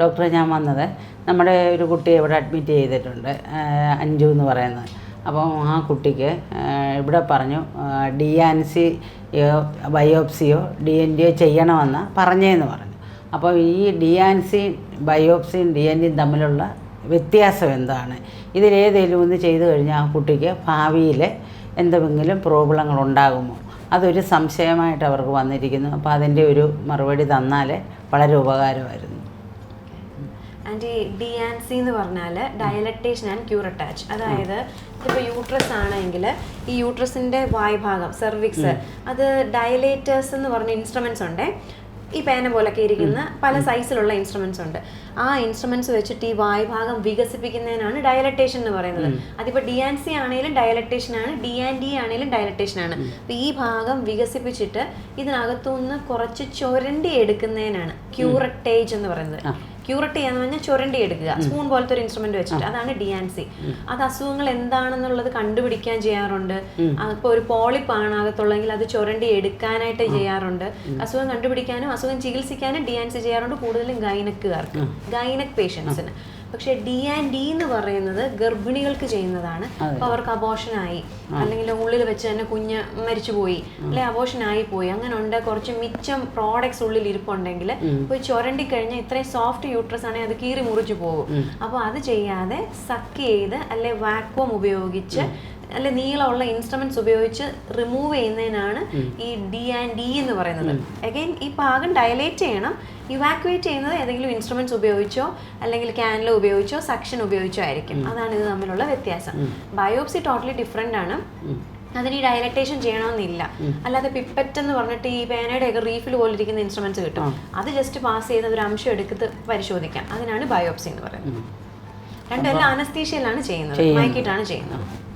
ഡോക്ടറെ ഞാൻ വന്നത് നമ്മുടെ ഒരു കുട്ടിയെ ഇവിടെ അഡ്മിറ്റ് ചെയ്തിട്ടുണ്ട്, അഞ്ജു എന്ന് പറയുന്നത്. അപ്പോൾ ആ കുട്ടിക്ക് ഇവിടെ പറഞ്ഞു DNCയോ ബയോപ്സിയോ DNTയോ ചെയ്യണമെന്ന് പറഞ്ഞതെന്ന് പറഞ്ഞു. അപ്പോൾ ഈ DNC ബയോപ്സിയും DNTയും തമ്മിലുള്ള വ്യത്യാസം എന്താണ്? ഇതിലേതെങ്കിലും ഒന്ന് ചെയ്തു കഴിഞ്ഞാൽ ആ കുട്ടിക്ക് ഭാവിയിൽ എന്തെങ്കിലും പ്രോബ്ലങ്ങൾ ഉണ്ടാകുമോ? അതൊരു സംശയമായിട്ട് അവർക്ക് വന്നിരിക്കുന്നു. അപ്പോൾ അതിൻ്റെ ഒരു മറുപടി തന്നാൽ വളരെ ഉപകാരമായിരുന്നു. ആൻഡ് ഈ DNC എന്ന് പറഞ്ഞാൽ ഡയലറ്റേഷൻ ആൻഡ് ക്യൂററ്റാച്ച്, അതായത് ഇപ്പോൾ യൂട്രസ് ആണെങ്കിൽ ഈ യൂട്രസിൻ്റെ വായ്ഭാഗം സെർവിക്സ് അത് ഡയലേറ്റേഴ്സ് എന്ന് പറഞ്ഞ ഇൻസ്ട്രുമെൻറ്റ്സ് ഉണ്ട്. ഈ പേന പോലൊക്കെ ഇരിക്കുന്ന പല സൈസിലുള്ള ഇൻസ്ട്രുമെൻറ്റ്സ് ഉണ്ട്. ആ ഇൻസ്ട്രുമെൻറ്റ്സ് വെച്ചിട്ട് ഈ വായ്ഭാഗം വികസിപ്പിക്കുന്നതിനാണ് ഡയലറ്റേഷൻ എന്ന് പറയുന്നത്. അതിപ്പോൾ DNC ആണെങ്കിലും ഡയലറ്റേഷൻ ആണ്, DNT ആണെങ്കിലും ഡയലറ്റേഷൻ ആണ്. അപ്പോൾ ഈ ഭാഗം വികസിപ്പിച്ചിട്ട് ഇതിനകത്തുനിന്ന് കുറച്ച് ചുരണ്ടി എടുക്കുന്നതിനാണ് ക്യൂററ്റേജ് എന്ന് പറയുന്നത്. ക്യൂററ്റ് ചെയ്യാന്ന് പറഞ്ഞാൽ ചുരണ്ടി എടുക്കുക, സ്പൂൺ പോലത്തെ ഒരു ഇൻസ്ട്രുമെന്റ് വെച്ചിട്ട്, അതാണ് DNC. അത് അസുഖങ്ങൾ എന്താണെന്നുള്ളത് കണ്ടുപിടിക്കാൻ ചെയ്യാറുണ്ട്. ഇപ്പോൾ ഒരു പോളിപ്പാണ് അകത്തുള്ളെങ്കിൽ അത് ചുരണ്ടി എടുക്കാനായിട്ട് ചെയ്യാറുണ്ട്. അസുഖം കണ്ടുപിടിക്കാനും അസുഖം ചികിത്സിക്കാനും DNC ചെയ്യാറുണ്ട്, കൂടുതലും ഗൈനക്കുകാർക്ക്, ഗൈനക് പേഷ്യൻസിന്. പക്ഷേ DNT എന്ന് പറയുന്നത് ഗർഭിണികൾക്ക് ചെയ്യുന്നതാണ്. അപ്പോൾ അവർക്ക് അബോഷനായി, അല്ലെങ്കിൽ ഉള്ളിൽ വെച്ച് തന്നെ കുഞ്ഞ് മരിച്ചുപോയി, അല്ലെ അബോഷനായി പോയി, അങ്ങനെ ഉണ്ട്, കുറച്ച് മിച്ചം പ്രോഡക്ട്സ് ഉള്ളിൽ ഇരിപ്പുണ്ടെങ്കിൽ പോയി ചുരണ്ടി കഴിഞ്ഞാൽ ഇത്രയും സോഫ്റ്റ് യൂട്രസ് ആണെങ്കിൽ അത് കീറി മുറിച്ചു പോകും. അപ്പോൾ അത് ചെയ്യാതെ സക്ക് ചെയ്ത് അല്ലെ വാക്വം ഉപയോഗിച്ച് അല്ലെ നീളമുള്ള ഇൻസ്ട്രുമെന്റ്സ് ഉപയോഗിച്ച് റിമൂവ് ചെയ്യുന്നതിനാണ് ഈ DNT എന്ന് പറയുന്നത്. അഗൈൻ ഈ ഭാഗം ഡയലേറ്റ് ചെയ്യണം. ഇവാക്യുവേറ്റ് ചെയ്യുന്നത് ഏതെങ്കിലും ഇൻസ്ട്രുമെന്റ്സ് ഉപയോഗിച്ചോ അല്ലെങ്കിൽ ക്യാനിലോ ഉപയോഗിച്ചോ സക്ഷൻ ഉപയോഗിച്ചോ ആയിരിക്കും. അതാണ് ഇത് തമ്മിലുള്ള വ്യത്യാസം. ബയോപ്സി ടോട്ടലി ഡിഫറെൻ്റ് ആണ്. അതിന് ഈ ഡയലറ്റേഷൻ ചെയ്യണമെന്നില്ല. അല്ലാതെ പിപ്പറ്റ് എന്ന് പറഞ്ഞിട്ട് ഈ പേനയുടെ ഒക്കെ റീഫിൽ പോലെ ഇരിക്കുന്ന ഇൻസ്ട്രുമെന്റ്സ് കിട്ടും. അത് ജസ്റ്റ് പാസ് ചെയ്ത് ഒരു അംശം എടുത്ത് പരിശോധിക്കാം. അതിനാണ് ബയോപ്സി എന്ന് പറയുന്നത്. രണ്ടും എല്ലാം അനസ്തീഷ്യയിലാണ് ചെയ്യുന്നത്, മയക്കിയിട്ടാണ് ചെയ്യുന്നത്.